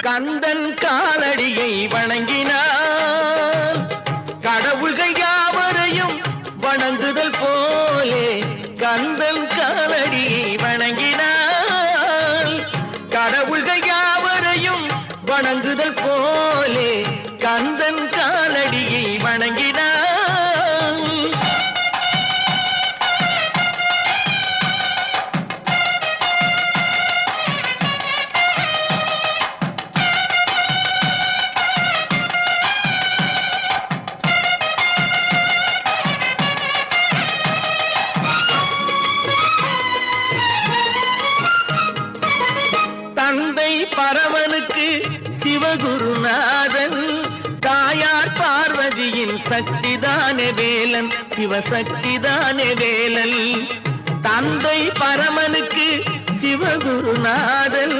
கந்தன் காலடியை வணங்கினான் கடவுள்கள் யாவரையும் வணங்குதல் போலே கந்தன் காலடியை வணங்கினான் கடவுள்கள் யாவரையும் வணங்குதல் போலே கந்தன் காலடியை வணங்கினான் தந்தை பரமனுக்கு சிவகுருநாதன் தாயார் பார்வதியின் சக்திதானே வேலன் சிவசக்திதானே வேலன் தந்தை பரமனுக்கு சிவகுருநாதன்